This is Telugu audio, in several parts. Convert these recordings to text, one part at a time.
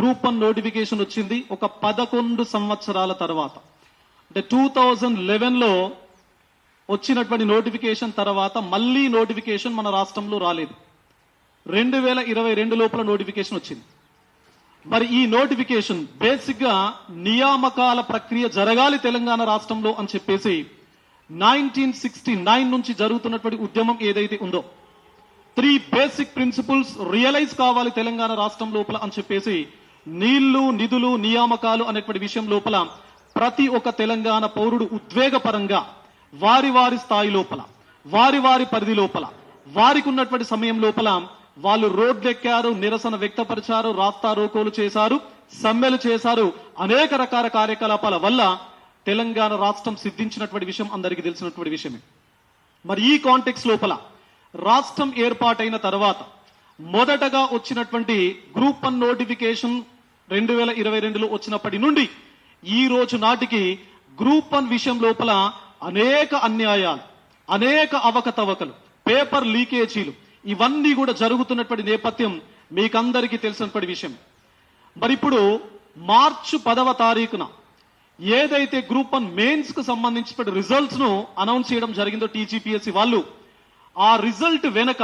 గ్రూప్ 1 నోటిఫికేషన్ వచ్చింది ఒక 11 సంవత్సరాల తర్వాత. అంటే 2011లో వచ్చినటువంటి నోటిఫికేషన్ తర్వాత మళ్ళీ నోటిఫికేషన్ మన రాష్ట్రంలో రాలేదు. 2022 లోపల నోటిఫికేషన్ వచ్చింది. మరి ఈ నోటిఫికేషన్ బేసిక్ గా నియామకాల ప్రక్రియ జరగాలి తెలంగాణ రాష్ట్రంలో అని చెప్పేసి 1969 నుంచి జరుగుతున్నటువంటి ఉద్యమం ఏదైతే ఉందో 3 బేసిక్ ప్రిన్సిపల్స్ రియలైజ్ కావాలి తెలంగాణ రాష్ట్రం లోపల అని చెప్పేసి నీళ్లు నిధులు నియామకాలు అనేటువంటి విషయం లోపల ప్రతి ఒక్క తెలంగాణ పౌరుడు ఉద్వేగపరంగా వారి వారి స్థాయి లోపల వారి వారి పరిధి లోపల వారికి ఉన్నటువంటి సమయం లోపల వాళ్ళు రోడ్లెక్కారు, నిరసన వ్యక్తపరిచారు, రాస్తా రోకోలు చేశారు, సమ్మెలు చేశారు. అనేక రకాల కార్యకలాపాల వల్ల తెలంగాణ రాష్ట్రం సిద్ధించినటువంటి విషయం అందరికీ తెలిసినటువంటి విషయమే. మరి ఈ కాంటెక్స్ లోపల రాష్ట్రం ఏర్పాటైన తర్వాత మొదటగా వచ్చినటువంటి గ్రూప్ 1 నోటిఫికేషన్ 2022లో వచ్చినప్పటి నుండి ఈ రోజు నాటికి గ్రూప్ 1 విషయం లోపల అనేక అన్యాయాలు, అనేక అవకతవకలు, పేపర్ లీకేజీలు ఇవన్నీ కూడా జరుగుతున్నటువంటి నేపథ్యం మీకందరికీ తెలిసినటువంటి విషయం. మరి ఇప్పుడు మార్చి 10వ తారీఖున ఏదైతే గ్రూప్ 1 మెయిన్స్ కు సంబంధించిన రిజల్ట్స్ ను అనౌన్స్ చేయడం జరిగిందో టీజీపీఎస్సీ వాళ్ళు, ఆ రిజల్ట్ వెనక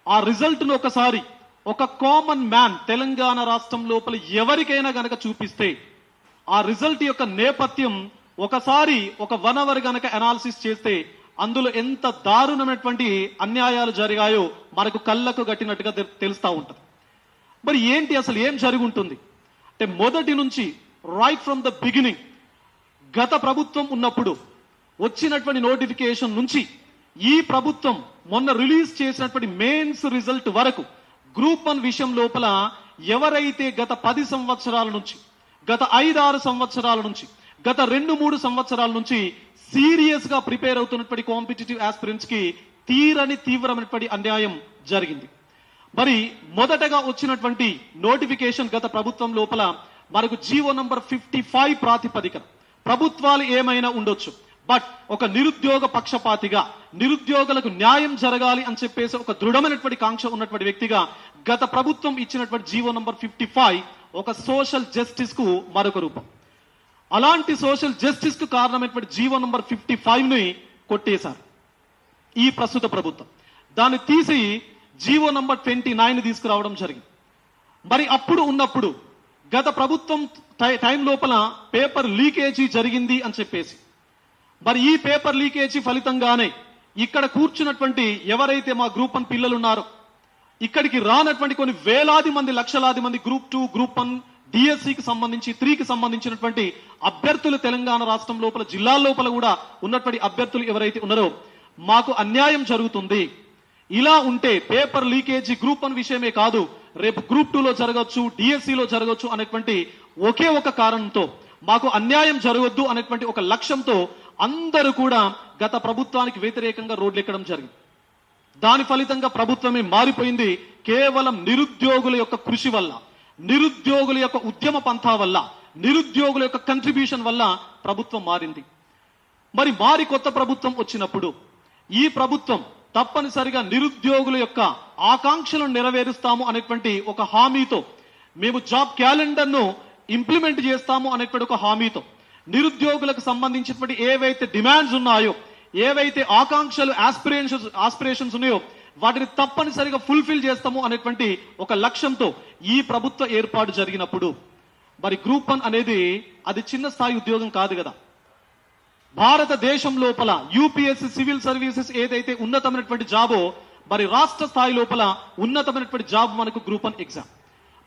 ఆ రిజల్ట్ ను ఒకసారి ఒక కామన్ మ్యాన్ తెలంగాణ రాష్ట్రం లోపల ఎవరికైనా గనక చూపిస్తే ఆ రిజల్ట్ యొక్క నేపథ్యం ఒకసారి ఒక 1 అవర్ గనక అనాలిసిస్ చేస్తే అందులో ఎంత దారుణమైనటువంటి అన్యాయాలు జరిగాయో మనకు కళ్ళకు గట్టినట్టుగా తెలుస్తా ఉంటది. మరి ఏంటి అసలు ఏం జరిగి ఉంటుంది అంటే మొదటి నుంచి రైట్ ఫ్రమ్ ద బిగినింగ్ గత ప్రభుత్వం ఉన్నప్పుడు వచ్చినటువంటి నోటిఫికేషన్ నుంచి ఈ ప్రభుత్వం మొన్న రిలీజ్ చేసినటువంటి మెయిన్స్ రిజల్ట్ వరకు గ్రూప్ 1 విషయం లోపల ఎవరైతే గత 10 సంవత్సరాల నుంచి, గత 5-6 సంవత్సరాల నుంచి, గత 2-3 సంవత్సరాల నుంచి సీరియస్ గా ప్రిపేర్ అవుతున్నటువంటి కాంపిటేటివ్ ఆస్పిరెంట్స్ కి తీవ్రమైనటువంటి అన్యాయం జరిగింది. మరి మొదటగా వచ్చినటువంటి నోటిఫికేషన్ గత ప్రభుత్వం లోపల మనకు జీవో నంబర్ 55 ప్రాతిపదికన ప్రభుత్వాలు ఏమైనా ఉండొచ్చు, బట్ ఒక నిరుద్యోగ పక్షపాతిగా నిరుద్యోగులకు న్యాయం జరగాలి అని చెప్పేసి ఒక దృఢమైనటువంటి కాంక్ష ఉన్నటువంటి వ్యక్తిగా గత ప్రభుత్వం ఇచ్చినటువంటి జీవో నంబర్ 55 ఒక సోషల్ జస్టిస్ కు మరొక రూపం. అలాంటి సోషల్ జస్టిస్ కు కారణమైనటువంటి జీవో నంబర్ 55 ని కొట్టేశారు ఈ ప్రస్తుత ప్రభుత్వం. దాన్ని తీసి జీవో నంబర్ 29 తీసుకురావడం జరిగింది. మరి అప్పుడు ఉన్నప్పుడు గత ప్రభుత్వం టైం లోపల పేపర్ లీకేజీ జరిగింది అని చెప్పేసి, మరి ఈ పేపర్ లీకేజీ ఫలితంగానే ఇక్కడ కూర్చున్నటువంటి ఎవరైతే మా గ్రూప్ 1 పిల్లలు ఉన్నారో ఇక్కడికి రానటువంటి కొన్ని వేలాది మంది, లక్షలాది మంది గ్రూప్ 2, గ్రూప్ 1, డిఎస్సికి సంబంధించి 3కి సంబంధించినటువంటి అభ్యర్థులు తెలంగాణ రాష్ట్రం లోపల జిల్లాల లోపల కూడా ఉన్నటువంటి అభ్యర్థులు ఎవరైతే ఉన్నారో మాకు అన్యాయం జరుగుతుంది, ఇలా ఉంటే పేపర్ లీకేజీ గ్రూప్ 1 విషయమే కాదు రేపు గ్రూప్ 2లో జరగవచ్చు, డిఎస్సిలో జరగవచ్చు అనేటువంటి ఒకే ఒక కారణంతో మాకు అన్యాయం జరగొద్దు అనేటువంటి ఒక లక్ష్యంతో అందరూ కూడా గత ప్రభుత్వానికి వ్యతిరేకంగా రోడ్లు ఎక్కడం జరిగింది. దాని ఫలితంగా ప్రభుత్వమే మారిపోయింది. కేవలం నిరుద్యోగుల యొక్క కృషి వల్ల, నిరుద్యోగుల యొక్క ఉద్యమ పంథా వల్ల, నిరుద్యోగుల యొక్క కంట్రిబ్యూషన్ వల్ల ప్రభుత్వం మారింది. మరి కొత్త ప్రభుత్వం వచ్చినప్పుడు ఈ ప్రభుత్వం తప్పనిసరిగా నిరుద్యోగుల యొక్క ఆకాంక్షలను నెరవేరుస్తాము అనేటువంటి ఒక హామీతో, మేము జాబ్ క్యాలెండర్ ను ఇంప్లిమెంట్ చేస్తాము అనేటువంటి ఒక హామీతో, నిరుద్యోగులకు సంబంధించినటువంటి ఏవైతే డిమాండ్స్ ఉన్నాయో, ఏవైతే ఆకాంక్షలు ఆస్పిరేషన్స్ ఉన్నాయో వాటిని తప్పనిసరిగా ఫుల్ఫిల్ చేస్తాము అనేటువంటి ఒక లక్ష్యంతో ఈ ప్రభుత్వ ఏర్పాటు జరిగినప్పుడు మరి గ్రూప్ 1 అనేది అది చిన్న స్థాయి ఉద్యోగం కాదు కదా. భారతదేశం లోపల యూపీఎస్సీ సివిల్ సర్వీసెస్ ఏదైతే ఉన్నతమైనటువంటి జాబో మరి రాష్ట్ర స్థాయి లోపల ఉన్నతమైనటువంటి జాబ్ మనకు గ్రూప్ 1 ఎగ్జామ్.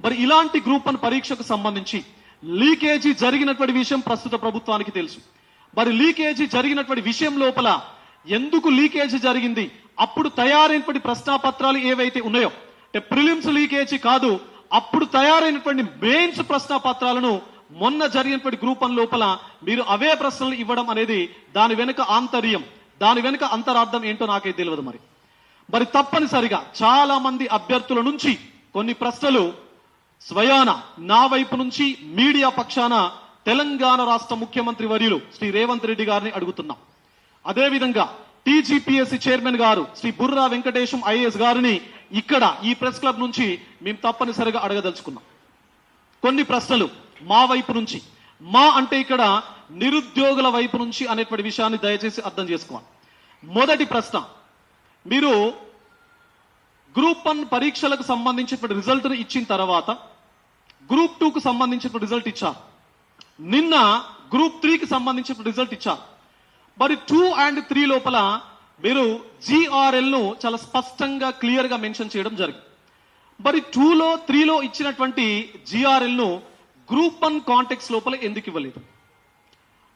మరి ఇలాంటి గ్రూప్ 1 పరీక్షకు సంబంధించి లీకేజీ జరిగినటువంటి విషయం ప్రస్తుత ప్రభుత్వానికి తెలుసు. మరి లీకేజీ జరిగినటువంటి విషయం లోపల ఎందుకు లీకేజీ జరిగింది, అప్పుడు తయారైనటువంటి ప్రశ్నాపత్రాలు ఏవైతే ఉన్నాయో అంటే ప్రిలిమ్స్ లీకేజీ కాదు, అప్పుడు తయారైనటువంటి మెయిన్స్ ప్రశ్నాపత్రాలను మొన్న జరిగినటువంటి గ్రూప్ 1 లోపల మీరు అవే ప్రశ్నలు ఇవ్వడం అనేది దాని వెనుక ఆంతర్యం, దాని వెనుక అంతరార్థం ఏంటో నాకే తెలియదు. మరి తప్పనిసరిగా చాలా మంది అభ్యర్థుల నుంచి కొన్ని ప్రశ్నలు స్వయాన నా వైపు నుంచి మీడియా పక్షాన తెలంగాణ రాష్ట్ర ముఖ్యమంత్రి వర్యులు శ్రీ రేవంత్ రెడ్డి గారిని అడుగుతున్నాం. అదేవిధంగా టీజీపీఎస్సీ చైర్మన్ గారు శ్రీ బుర్రా వెంకటేశం ఐఏఎస్ గారిని ఇక్కడ ఈ ప్రెస్ క్లబ్ నుంచి మేము తప్పనిసరిగా అడగదలుచుకున్నాం. కొన్ని ప్రశ్నలు మా వైపు నుంచి, మా అంటే ఇక్కడ నిరుద్యోగుల వైపు నుంచి అనేటువంటి విషయాన్ని దయచేసి అర్థం చేసుకోవాలి. మొదటి ప్రశ్న, మీరు గ్రూప్ 1 పరీక్షలకు సంబంధించిన రిజల్ట్ను ఇచ్చిన తర్వాత గ్రూప్ 2కు సంబంధించిన రిజల్ట్ ఇచ్చారు. నిన్న గ్రూప్ 3కి సంబంధించిన రిజల్ట్ ఇచ్చారు. మరి 2 and 3 లోపల మీరు జిఆర్ఎల్ చాలా స్పష్టంగా క్లియర్ గా మెన్షన్ చేయడం జరిగింది. మరి 2లో 3లో ఇచ్చినటువంటి జిఆర్ఎల్ గ్రూప్ 1 కాంటెక్స్ లోపల ఎందుకు ఇవ్వలేదు?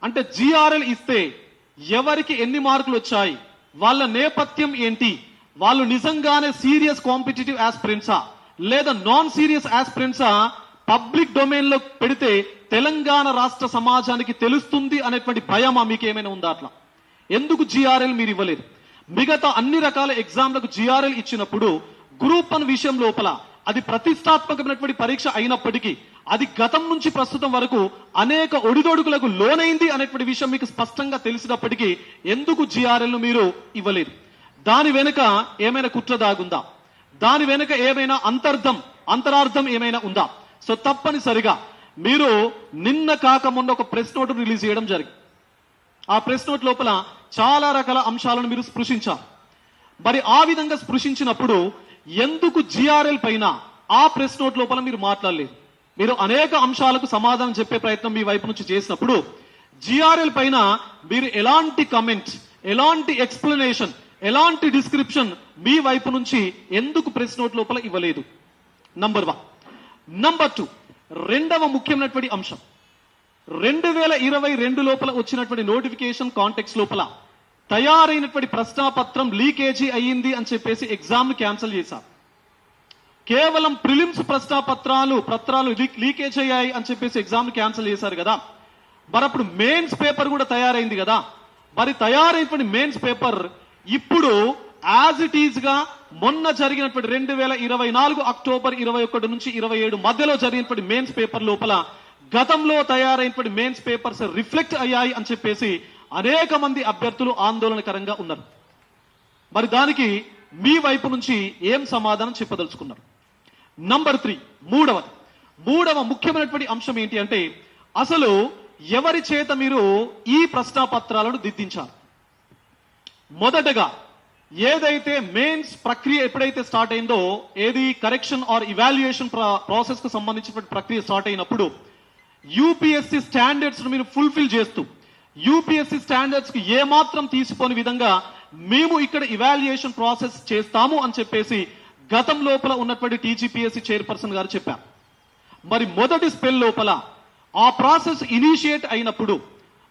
అంటే జిఆర్ఎల్ ఇస్తే ఎవరికి ఎన్ని మార్కులు వచ్చాయి, వాళ్ళ నేపథ్యం ఏంటి, వాళ్ళు నిజంగానే సీరియస్ కాంపిటేటివ్ ఆస్పిరెంట్సా లేదా నాన్ సీరియస్ ఆస్పిరెంట్సా, పబ్లిక్ డొమైన్ లో పెడితే తెలంగాణ రాష్ట్ర సమాజానికి తెలుస్తుంది అనేటువంటి భయమా మీకు ఏమైనా ఉందా? అట్లా ఎందుకు జిఆర్ఎల్ మీరు ఇవ్వలేదు? మిగతా అన్ని రకాల ఎగ్జామ్లకు జిఆర్ఎల్ ఇచ్చినప్పుడు గ్రూప్ 1 విషయం లోపల అది ప్రతిష్టాత్మకమైనటువంటి పరీక్ష అయినప్పటికీ అది గతం నుంచి ప్రస్తుతం వరకు అనేక ఒడిదొడుకులకు లోనైంది అనేటువంటి విషయం మీకు స్పష్టంగా తెలిసినప్పటికీ ఎందుకు జిఆర్ఎల్ మీరు ఇవ్వలేదు? దాని వెనుక ఏమైనా కుట్ర దాగుందా? దాని వెనుక ఏమైనా అంతరార్థం ఏమైనా ఉందా? సో తప్పనిసరిగా మీరు నిన్న కాక మొన్న ఒక ప్రెస్ నోట్ రిలీజ్ చేయడం జరిగింది. ఆ ప్రెస్ నోట్ లోపల చాలా రకాల అంశాలను మీరు స్పృశించారు. మరి ఆ విధంగా స్పృశించినప్పుడు ఎందుకు జిఆర్ఎల్ పైన ఆ ప్రెస్ నోట్ లోపల మీరు మాట్లాడలేదు? మీరు అనేక అంశాలకు సమాధానం చెప్పే ప్రయత్నం మీ వైపు నుంచి చేసినప్పుడు జిఆర్ఎల్ పైన మీరు ఎలాంటి కమెంట్, ఎలాంటి ఎక్స్ప్లెనేషన్, ఎలాంటి డిస్క్రిప్షన్ మీ వైపు నుంచి ఎందుకు ప్రెస్ నోట్ లోపల ఇవ్వలేదు? నంబర్ 1. నంబర్ 2, రెండవ ముఖ్యమైనటువంటి అంశం, 2022 లోపల వచ్చినటువంటి నోటిఫికేషన్ కాంటెక్స్ లోపల తయారైనటువంటి ప్రశ్నాపత్రం లీకేజీ అయ్యింది అని చెప్పేసి ఎగ్జామ్ ను క్యాన్సిల్ చేశారు. కేవలం ప్రిలిమ్స్ ప్రశ్నాపత్రాలు లీకేజ్ అయ్యాయి అని చెప్పేసి ఎగ్జామ్ ను క్యాన్సిల్ చేశారు కదా. మరి అప్పుడు మెయిన్స్ పేపర్ కూడా తయారైంది కదా. మరి తయారైనటువంటి మెయిన్స్ పేపర్ ఇప్పుడు యాజ్ ఇట్ ఈజ్ గా మొన్న జరిగినటువంటి 2024 అక్టోబర్ 21 నుంచి 27 మధ్యలో జరిగినటువంటి మెయిన్స్ పేపర్ లోపల గతంలో తయారైనటువంటి మెయిన్స్ పేపర్స్ రిఫ్లెక్ట్ అయ్యాయి అని చెప్పేసి అనేక మంది అభ్యర్థులు ఆందోళనకరంగా ఉన్నారు. మరి దానికి మీ వైపు నుంచి ఏం సమాధానం చెప్పదలుచుకున్నారు? నంబర్ 3, మూడవ ముఖ్యమైనటువంటి అంశం ఏంటి అంటే అసలు ఎవరి చేత మీరు ఈ ప్రశ్నాపత్రాలను దిద్దించారు? మొదటగా ఏదైతే మెయిన్స్ ప్రక్రియ ఎప్పుడైతే స్టార్ట్ అయిందో, ఏది కరెక్షన్ ఆర్ ఇవాల్యుయేషన్ ప్రాసెస్ కు సంబంధించిన ప్రక్రియ స్టార్ట్ అయినప్పుడు యూపీఎస్సీ స్టాండర్డ్స్ ను మీరు ఫుల్ఫిల్ చేస్తూ యూపీఎస్సీ స్టాండర్డ్స్ కి ఏమాత్రం తీసిపోని విధంగా మేము ఇక్కడ ఇవాల్యుయేషన్ ప్రాసెస్ చేస్తాము అని చెప్పేసి గతం లోపల ఉన్నటువంటి టీజీపీఎస్సీ చైర్పర్సన్ గారు చెప్పారు. మరి మొదటి స్పెల్ లోపల ఆ ప్రాసెస్ ఇనిషియేట్ అయినప్పుడు,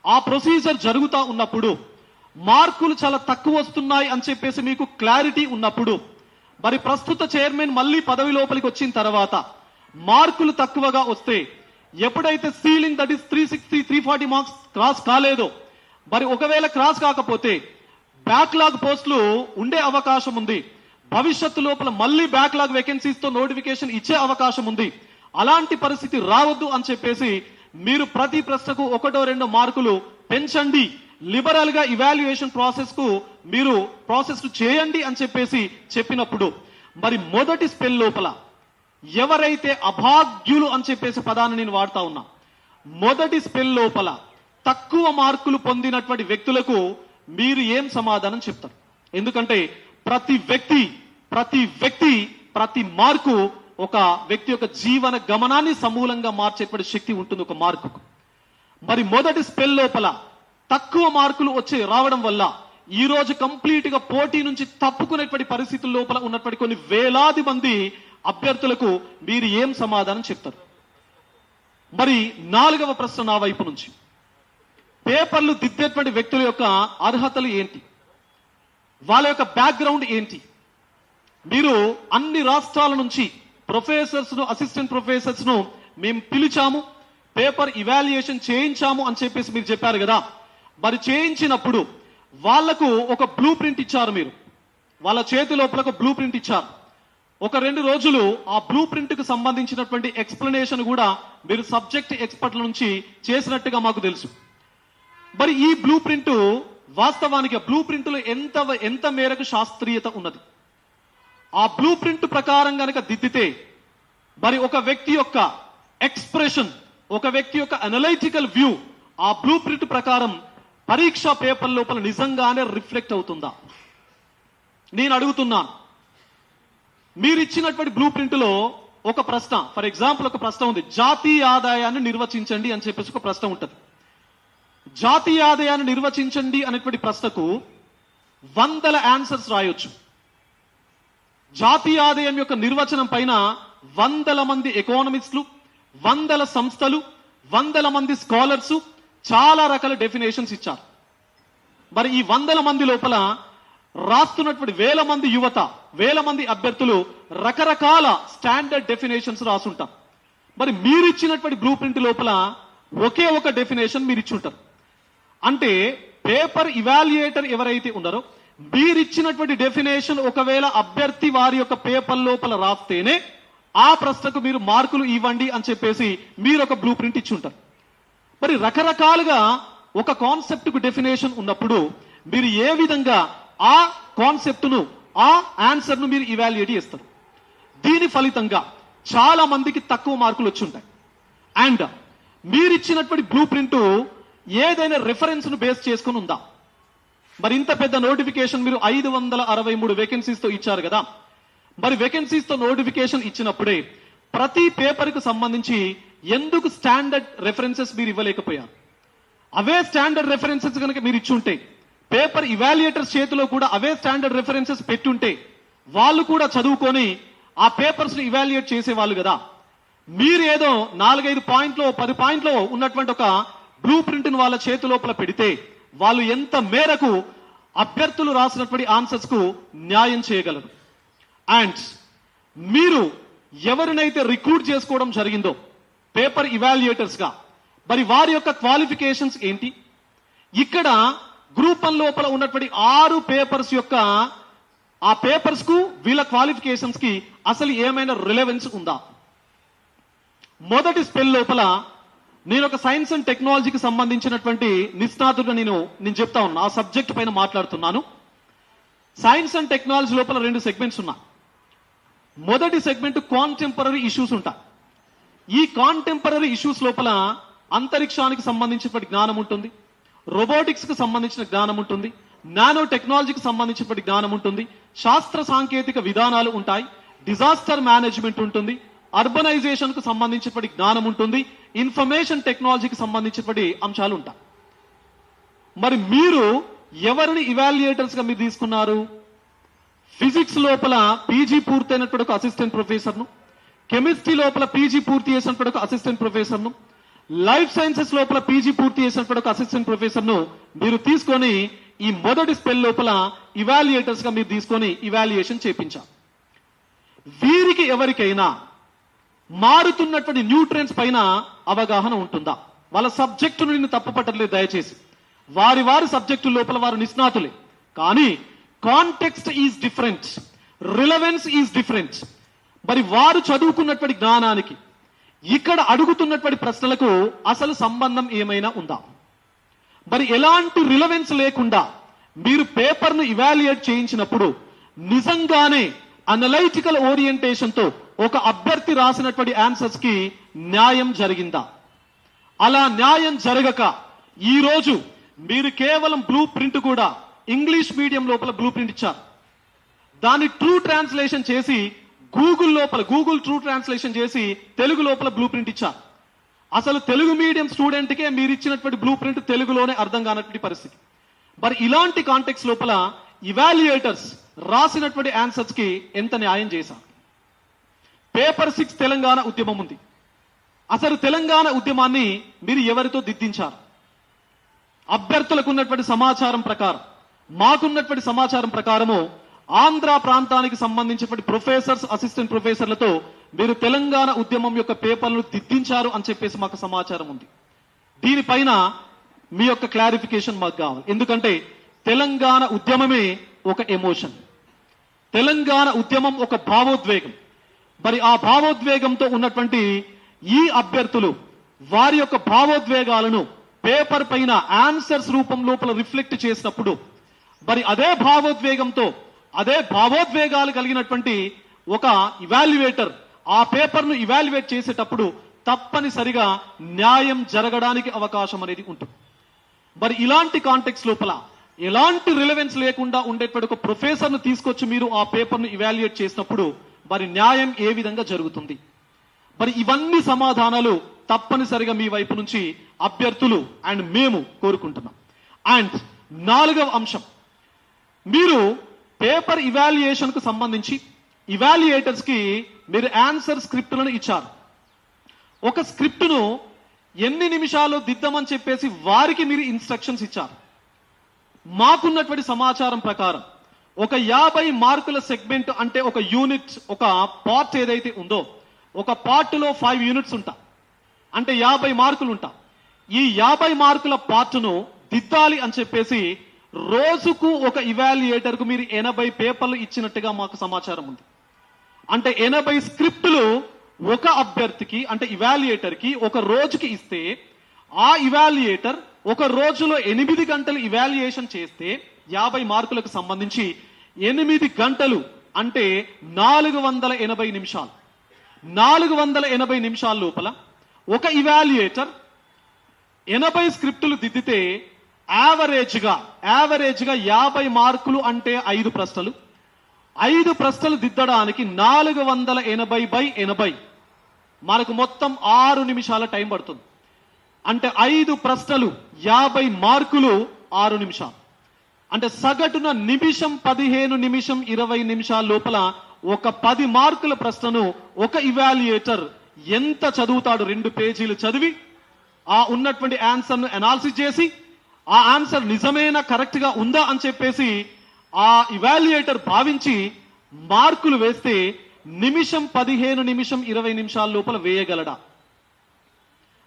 ఆ ప్రొసీజర్ జరుగుతా ఉన్నప్పుడు మార్కులు చాలా తక్కువ వస్తున్నాయి అని చెప్పేసి మీకు క్లారిటీ ఉన్నప్పుడు, మరి ప్రస్తుత చైర్మన్ మళ్ళీ పదవి లోపలికి వచ్చిన తర్వాత మార్కులు తక్కువగా వస్తే ఎప్పుడైతే ceiling that is 360, 340 marks cross కాలేదో, మరి ఒకవేళ క్రాస్ కాకపోతే బ్యాక్లాగ్ పోస్టులు ఉండే అవకాశం ఉంది. భవిష్యత్తు లోపల మళ్ళీ బ్యాక్లాగ్ వేకెన్సీస్ తో నోటిఫికేషన్ ఇచ్చే అవకాశం ఉంది. అలాంటి పరిస్థితి రావద్దు అని చెప్పేసి మీరు ప్రతి ప్రశ్నకు 1-2 మార్కులు పెంచండి, లిబరల్ గా ఇవాల్యుయేషన్ ప్రాసెస్ కు మీరు ప్రాసెస్ చేయండి అని చెప్పేసి చెప్పినప్పుడు, మరి మొదటి స్పెల్ లోపల ఎవరైతే అభాగ్యులు అని చెప్పేసి పదాన్ని నేను వాడుతా ఉన్నా, మొదటి స్పెల్ లోపల తక్కువ మార్కులు పొందినటువంటి వ్యక్తులకు మీరు ఏం సమాధానం చెప్తారు? ఎందుకంటే ప్రతి వ్యక్తి ప్రతి మార్కు ఒక వ్యక్తి యొక్క జీవన గమనాన్ని సమూలంగా మార్చేటువంటి శక్తి ఉంటుంది ఒక మార్కుకు. మరి మొదటి స్పెల్ లోపల తక్కువ మార్కులు రావడం వల్ల ఈ రోజు కంప్లీట్ గా పోటీ నుంచి తప్పుకునేటువంటి పరిస్థితుల లోపల ఉన్నటువంటి కొన్ని వేలాది మంది అభ్యర్థులకు మీరు ఏం సమాధానం చెప్తారు? మరి 4వ ప్రశ్న నా వైపు నుంచి, పేపర్లు దిద్దేటువంటి వ్యక్తుల యొక్క అర్హతలు ఏంటి, వాళ్ళ యొక్క బ్యాక్గ్రౌండ్ ఏంటి? మీరు అన్ని రాష్ట్రాల నుంచి ప్రొఫెసర్స్ ను, అసిస్టెంట్ ప్రొఫెసర్స్ ను మేము పిలిచాము, పేపర్ ఇవాల్యుయేషన్ చేయించాము అని చెప్పేసి మీరు చెప్పారు కదా. మరి చేయించినప్పుడు వాళ్లకు ఒక బ్లూ ప్రింట్ ఇచ్చారు, మీరు వాళ్ళ చేతి లోపల ఒక బ్లూ ప్రింట్ ఇచ్చారు. ఒక 2 రోజులు ఆ బ్లూ ప్రింట్ కు సంబంధించినటువంటి ఎక్స్ప్లెనేషన్ కూడా మీరు సబ్జెక్ట్ ఎక్స్పర్ట్ల నుంచి చేసినట్టుగా మాకు తెలుసు. మరి ఈ బ్లూ ప్రింట్ వాస్తవానికి బ్లూ ప్రింట్ లో ఎంత మేరకు శాస్త్రీయత ఉన్నది? ఆ బ్లూ ప్రింట్ ప్రకారం గనక దిద్దితే మరి ఒక వ్యక్తి యొక్క ఎక్స్ప్రెషన్, ఒక వ్యక్తి యొక్క అనలైటికల్ వ్యూ ఆ బ్లూ ప్రింట్ ప్రకారం పరీక్ష పేపర్ లోపల నిజంగానే రిఫ్లెక్ట్ అవుతుందా? నేను అడుగుతున్నాను. మీరు ఇచ్చినటువంటి బ్లూ ప్రింట్ లో ఒక ప్రశ్న, ఫర్ ఎగ్జాంపుల్ ఒక ప్రశ్న ఉంది, జాతీయ ఆదాయాన్ని నిర్వచించండి అని చెప్పేసి ఒక ప్రశ్న ఉంటుంది. జాతీయ ఆదాయాన్ని నిర్వచించండి అనేటువంటి ప్రశ్నకు 100 ఆన్సర్స్ రాయొచ్చు. జాతీయ ఆదాయం యొక్క నిర్వచనం పైన 100 మంది ఎకానమిస్టులు, 100 సంస్థలు, 100 మంది స్కాలర్స్ చాలా రకాల డెఫినేషన్స్ ఇచ్చారు. మరి ఈ 100 మంది లోపల రాస్తున్నటువంటి 1000 మంది యువత, 1000 మంది అభ్యర్థులు రకరకాల స్టాండర్డ్ డెఫినేషన్స్ రాసుంటారు. మరి మీరు ఇచ్చినటువంటి బ్లూ ప్రింట్ లోపల ఒకే ఒక డెఫినేషన్ మీరు ఇచ్చుంటారు. అంటే పేపర్ ఇవాల్యుయేటర్ ఎవరైతే ఉన్నారో మీరు ఇచ్చినటువంటి డెఫినేషన్ ఒకవేళ అభ్యర్థి వారి యొక్క పేపర్ లోపల రాస్తేనే ఆ ప్రశ్నకు మీరు మార్కులు ఇవ్వండి అని చెప్పేసి మీరు ఒక బ్లూ ప్రింట్ ఇచ్చుంటారు. మరి రకరకాలుగా ఒక కాన్సెప్ట్ కు డెఫినేషన్ ఉన్నప్పుడు మీరు ఏ విధంగా ఆ కాన్సెప్ట్ ను, ఆ ఆన్సర్ ను మీరు ఇవాల్యుయేట్ చేస్తారు? దీని ఫలితంగా చాలా మందికి తక్కువ మార్కులు వచ్చి ఉంటాయి. అండ్ మీరు ఇచ్చినటువంటి బ్లూ ప్రింట్ ఏదైనా రెఫరెన్స్ ను బేస్ చేసుకుని ఉందా? మరి ఇంత పెద్ద నోటిఫికేషన్ మీరు 563 వేకెన్సీస్ తో ఇచ్చారు కదా. మరి వేకెన్సీస్ తో నోటిఫికేషన్ ఇచ్చినప్పుడే ప్రతి పేపర్ కు సంబంధించి ఎందుకు స్టాండర్డ్ రెఫరెన్సెస్ మీరు ఇవ్వలేకపోయారు? అవే స్టాండర్డ్ రెఫరెన్సెస్ కనుక మీరు ఇచ్చుంటే, పేపర్ ఇవాల్యుయేటర్స్ చేతిలో కూడా అవే స్టాండర్డ్ రెఫరెన్సెస్ పెట్టుంటే వాళ్ళు కూడా చదువుకొని ఆ పేపర్స్ ని ఇవాల్యుయేట్ చేసేవాళ్ళు కదా. మీరు ఏదో 4-5 పాయింట్లో 10 పాయింట్లో ఉన్నటువంటి ఒక బ్లూ ప్రింట్ ను వాళ్ళ చేతి లోపల పెడితే వాళ్ళు ఎంత మేరకు అభ్యర్థులు రాసినటువంటి ఆన్సర్స్ కు న్యాయం చేయగలరు? అండ్ మీరు ఎవరినైతే రిక్రూట్ చేసుకోవడం జరిగిందో పేపర్ ఇవాల్యుయేటర్స్ గా, మరి వారి యొక్క క్వాలిఫికేషన్స్ ఏంటి? ఇక్కడ గ్రూప్ 1 లోపల ఉన్నటువంటి 6 పేపర్స్ యొక్క ఆ పేపర్స్ కు వీళ్ళ క్వాలిఫికేషన్స్ కి అసలు ఏమైనా రిలవెన్స్ ఉందా? మొదటి స్పెల్ లోపల నేను ఒక సైన్స్ అండ్ టెక్నాలజీకి సంబంధించినటువంటి నిష్ణాతుడుగా నేను చెప్తా ఉన్నా, ఆ సబ్జెక్ట్ పైన మాట్లాడుతున్నాను. సైన్స్ అండ్ టెక్నాలజీ లోపల 2 సెగ్మెంట్స్ ఉన్నాయి. మొదటి సెగ్మెంట్ కాంటెంపరరీ ఇష్యూస్ ఉంటాయి. ఈ కాంటెంపరరీ ఇష్యూస్ లోపల అంతరిక్షానికి సంబంధించినటువంటి జ్ఞానం ఉంటుంది, రోబోటిక్స్ కు సంబంధించిన జ్ఞానం ఉంటుంది, నానో టెక్నాలజీకి సంబంధించినటువంటి జ్ఞానం ఉంటుంది, శాస్త్ర సాంకేతిక విధానాలు ఉంటాయి, డిజాస్టర్ మేనేజ్మెంట్ ఉంటుంది, అర్బనైజేషన్ కు సంబంధించినటువంటి జ్ఞానం ఉంటుంది, ఇన్ఫర్మేషన్ టెక్నాలజీకి సంబంధించినటువంటి అంశాలు ఉంటాయి. మరి మీరు ఎవరిని ఇవాల్యుయేటర్స్ గా మీరు తీసుకున్నారు? ఫిజిక్స్ లోపల పీజీ పూర్తయినటువంటి ఒక అసిస్టెంట్ ప్రొఫెసర్ ను, కెమిస్ట్రీ లోపల పీజీ పూర్తి చేసినటువంటి ఒక అసిస్టెంట్ ప్రొఫెసర్ ను, లైఫ్ సైన్సెస్ లోపల పీజీ పూర్తి చేసినటువంటి ఒక అసిస్టెంట్ ప్రొఫెసర్ ను మీరు తీసుకొని ఈ మొదటి స్పెల్ లోపల ఇవాల్యుయేటర్స్ గా మీరు తీసుకొని ఇవాల్యుయేషన్ చేపించారు. వీరికి ఎవరికైనా మారుతున్నటువంటి న్యూట్రియన్స్ పైన అవగాహన ఉంటుందా? వాళ్ళ సబ్జెక్టును నేను తప్పుపట్టలేదు దయచేసి, వారి సబ్జెక్టు లోపల వారు నిష్ణాతులే, కానీ context is different, relevance is different. మరి వారు చదువుకున్నటువంటి జ్ఞానానికి ఇక్కడ అడుగుతున్నటువంటి ప్రశ్నలకు అసలు సంబంధం ఏమైనా ఉందా? మరి ఎలాంటి రిలవెన్స్ లేకుండా మీరు పేపర్ ను ఇవాల్యుయేట్ చేయించినప్పుడు నిజంగానే అనలైటికల్ ఓరియంటేషన్ తో ఒక అభ్యర్థి రాసినటువంటి ఆన్సర్స్ కి న్యాయం జరిగిందా? అలా న్యాయం జరగక ఈ రోజు మీరు కేవలం బ్లూ ప్రింట్ కూడా ఇంగ్లీష్ మీడియం లోపల బ్లూ ప్రింట్ ఇచ్చారు. దాన్ని ట్రూ ట్రాన్స్లేషన్ చేసి గూగుల్ ట్రూ ట్రాన్స్లేషన్ చేసి తెలుగు లోపల బ్లూ ప్రింట్ ఇచ్చారు. అసలు తెలుగు మీడియం స్టూడెంట్ కే మీరు ఇచ్చినటువంటి బ్లూ ప్రింట్ తెలుగులోనే అర్థం కానటువంటి పరిస్థితి. మరి ఇలాంటి కాంటెక్స్ లోపల ఇవాల్యుయేటర్స్ రాసినటువంటి ఆన్సర్స్ కి ఎంత న్యాయం చేశారు? పేపర్ 6 తెలంగాణ ఉద్యమం ఉంది. అసలు తెలంగాణ ఉద్యమాన్ని మీరు ఎవరితో దిద్దించారు? అభ్యర్థులకు ఉన్నటువంటి సమాచారం ప్రకారం, మాకున్నటువంటి సమాచారం ప్రకారము ఆంధ్ర ప్రాంతానికి సంబంధించినటువంటి ప్రొఫెసర్స్, అసిస్టెంట్ ప్రొఫెసర్లతో మీరు తెలంగాణ ఉద్యమం యొక్క పేపర్లను దిద్దించారు అని చెప్పేసి మాకు సమాచారం ఉంది. దీనిపైన మీ యొక్క క్లారిఫికేషన్ మాకు కావాలి. ఎందుకంటే తెలంగాణ ఉద్యమమే ఒక ఎమోషన్, తెలంగాణ ఉద్యమం ఒక భావోద్వేగం. మరి ఆ భావోద్వేగంతో ఉన్నటువంటి ఈ అభ్యర్థులు వారి యొక్క భావోద్వేగాలను పేపర్ పైన ఆన్సర్స్ రూపం లోపల రిఫ్లెక్ట్ చేసినప్పుడు, మరి అదే భావోద్వేగంతో అదే భావోద్వేగాలు కలిగినటువంటి ఒక ఇవాల్యుయేటర్ ఆ పేపర్ ను ఇవాల్యుయేట్ చేసేటప్పుడు తప్పనిసరిగా న్యాయం జరగడానికి అవకాశం అనేది ఉంటుంది. మరి ఇలాంటి కాంటెక్స్ లోపల ఎలాంటి రిలవెన్స్ లేకుండా ఉండేటువంటి ఒక ప్రొఫెసర్ను తీసుకొచ్చి మీరు ఆ పేపర్ను ఇవాల్యుయేట్ చేసినప్పుడు మరి న్యాయం ఏ విధంగా జరుగుతుంది? మరి ఇవన్నీ సమాధానాలు తప్పనిసరిగా మీ వైపు నుంచి అభ్యర్థులు అండ్ మేము కోరుకుంటున్నాం. అండ్ 4వ అంశం, మీరు పేపర్ ఇవాల్యుయేషన్ కు సంబంధించి ఇవాల్యుయేటర్స్ కి మీరు ఆన్సర్ స్క్రిప్టులను ఇచ్చారు. ఒక స్క్రిప్టును ఎన్ని నిమిషాలు దిద్దమని చెప్పేసి వారికి మీరు ఇన్స్ట్రక్షన్స్ ఇచ్చారు. మాకున్నటువంటి సమాచారం ప్రకారం ఒక 50 మార్కుల సెగ్మెంట్ అంటే ఒక యూనిట్, ఒక పార్ట్ ఏదైతే ఉందో, ఒక పార్ట్లో 5 యూనిట్స్ ఉంటా అంటే 50 మార్కులు ఉంటా. ఈ 50 మార్కుల పార్ట్ను దిద్దాలి అని చెప్పేసి రోజుకు ఒక ఇవాల్యుయేటర్ కు మీరు 80 పేపర్లు ఇచ్చినట్టుగా మాకు సమాచారం ఉంది. అంటే 80 స్క్రిప్టులు ఒక అభ్యర్థికి అంటే ఇవాల్యుయేటర్ కి ఒక రోజుకి ఇస్తే, ఆ ఇవాల్యుయేటర్ ఒక రోజులో 8 గంటలు ఇవాల్యుయేషన్ చేస్తే 50 మార్కులకు సంబంధించి 8 గంటలు అంటే 480 నిమిషాలు. 480 నిమిషాల లోపల ఒక ఇవాల్యుయేటర్ 80 స్క్రిప్టులు దిద్దితే యావరేజ్ గా 50 మార్కులు అంటే 5 ప్రశ్నలు. 5 ప్రశ్నలు దిద్దడానికి 480/80 మనకు మొత్తం 6 నిమిషాల టైం పడుతుంది. అంటే 5 ప్రశ్నలు 50 మార్కులు 6 నిమిషాలు. అంటే సగటున నిమిషం 15 నిమిషం 20 నిమిషాల లోపల ఒక 10 మార్కుల ప్రశ్నను ఒక ఇవాల్యుయేటర్ ఎంత చదువుతాడు? 2 పేజీలు చదివి ఆ ఉన్నటువంటి ఆన్సర్ ను అనాలిసిస్ చేసి ఆ ఆన్సర్ నిజమేనా కరెక్ట్ గా ఉందా అని చెప్పేసి ఆ ఇవాల్యుయేటర్ భావించి మార్కులు వేస్తే నిమిషం 15 నిమిషం 20 నిమిషాల లోపల వేయగలడా?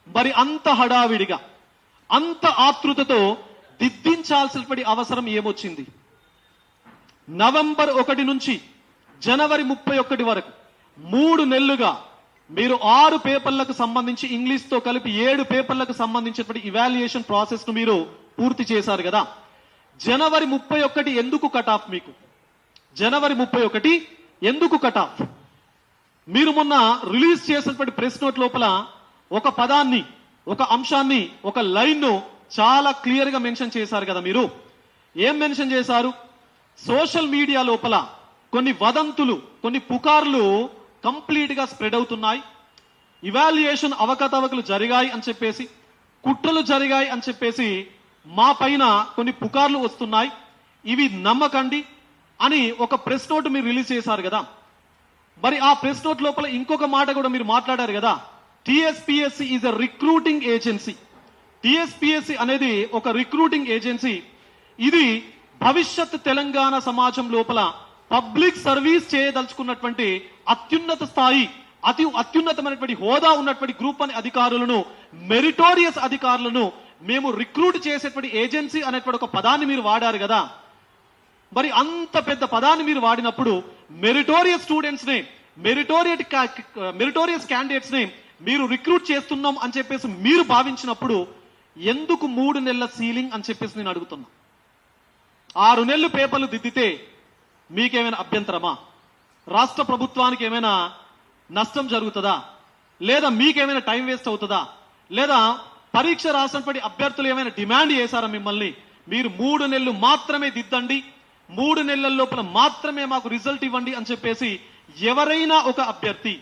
మరి అంత హడావిడిగా అంత ఆతృతతో దిద్దించాల్సినటువంటి అవసరం ఏమొచ్చింది? నవంబర్ 1 నుంచి జనవరి 31 వరకు 3 నెలలుగా మీరు 6 పేపర్లకు సంబంధించి ఇంగ్లీష్ తో కలిపి 7 పేపర్లకు సంబంధించినటువంటి ఇవాల్యుయేషన్ ప్రాసెస్ ను మీరు పూర్తి చేశారు కదా. జనవరి 31 ఎందుకు కట్ ఆఫ్? మీకు జనవరి 31 ఎందుకు కట్ ఆఫ్? మీరు మొన్న రిలీజ్ చేసినటువంటి ప్రెస్ నోట్ లోపల ఒక పదాన్ని, ఒక అంశాన్ని, ఒక లైన్ ను చాలా క్లియర్ గా మెన్షన్ చేశారు కదా. మీరు ఏం మెన్షన్ చేశారు? సోషల్ మీడియా లోపల కొన్ని వదంతులు, కొన్ని పుకార్లు కంప్లీట్ గా స్ప్రెడ్ అవుతున్నాయి. ఇవాల్యుయేషన్ అవకతవకలు జరిగాయి అని చెప్పేసి, కుట్రలు జరిగాయి అని చెప్పేసి మా పైన కొన్ని పుకార్లు వస్తున్నాయి, ఇవి నమ్మకండి అని ఒక ప్రెస్ నోట్ మీరు రిలీజ్ చేశారు కదా. మరి ఆ ప్రెస్ నోట్ లోపల ఇంకొక మాట కూడా మీరు మాట్లాడారు కదా, TSPSC is a recruiting agency. TSPSC అనేది ఒక రిక్రూటింగ్ ఏజెన్సీ. ఇది భవిష్యత్ తెలంగాణ సమాజం లోపల పబ్లిక్ సర్వీస్ చేయదలుచుకున్నటువంటి అత్యున్నత స్థాయి, అత్యున్నతమైనటువంటి హోదా ఉన్నటువంటి గ్రూప్ అని అధికారులను, మెరిటోరియస్ అధికారులను మేము రిక్రూట్ చేసేటువంటి ఏజెన్సీ అనేటువంటి ఒక పదాన్ని మీరు వాడారు కదా. మరి అంత పెద్ద పదాన్ని మీరు వాడినప్పుడు మెరిటోరియస్ స్టూడెంట్స్ ని, మెరిటోరియస్ క్యాండిడేట్స్ ని మీరు రిక్రూట్ చేస్తున్నాం అని చెప్పేసి మీరు భావించినప్పుడు ఎందుకు 3 నెలల సీలింగ్ అని చెప్పేసి నేను అడుగుతున్నా. 6 నెలలు పేపర్లు దిద్దితే మీకేమైనా అభ్యంతరమా? రాష్ట్ర ప్రభుత్వానికి ఏమైనా నష్టం జరుగుతుందా? లేదా మీకేమైనా టైం వేస్ట్ అవుతుందా? లేదా పరీక్ష రాసినటువంటి అభ్యర్థులు ఏమైనా డిమాండ్ చేశారా మిమ్మల్ని? మీరు 3 నెలలు మాత్రమే దిద్దండి, 3 నెలల లోపల మాత్రమే మాకు రిజల్ట్ ఇవ్వండి అని చెప్పేసి ఎవరైనా ఒక అభ్యర్థి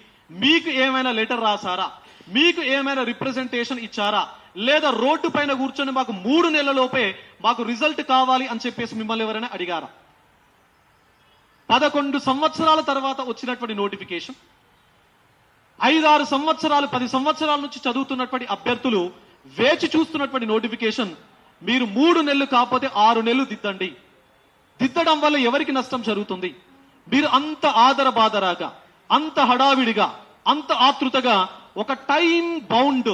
మీకు ఏమైనా లెటర్ రాశారా? మీకు ఏమైనా రిప్రజెంటేషన్ ఇచ్చారా? లేదా రోడ్డు పైన కూర్చొని మాకు 3 నెలల లోపే మాకు రిజల్ట్ కావాలి అని చెప్పేసి మిమ్మల్ని ఎవరైనా అడిగారా? 11 సంవత్సరాల తర్వాత వచ్చినటువంటి నోటిఫికేషన్, 5-6 సంవత్సరాలు 10 సంవత్సరాల నుంచి చదువుతున్నటువంటి అభ్యర్థులు వేచి చూస్తున్నటువంటి నోటిఫికేషన్. మీరు 3 నెలలు కాకపోతే 6 నెలలు దిద్దండి. దిద్దడం వల్ల ఎవరికి నష్టం జరుగుతుంది? మీరు అంత ఆదరబాదరాగా, అంత హడావిడిగా, అంత ఆతృతగా ఒక టైం బౌండ్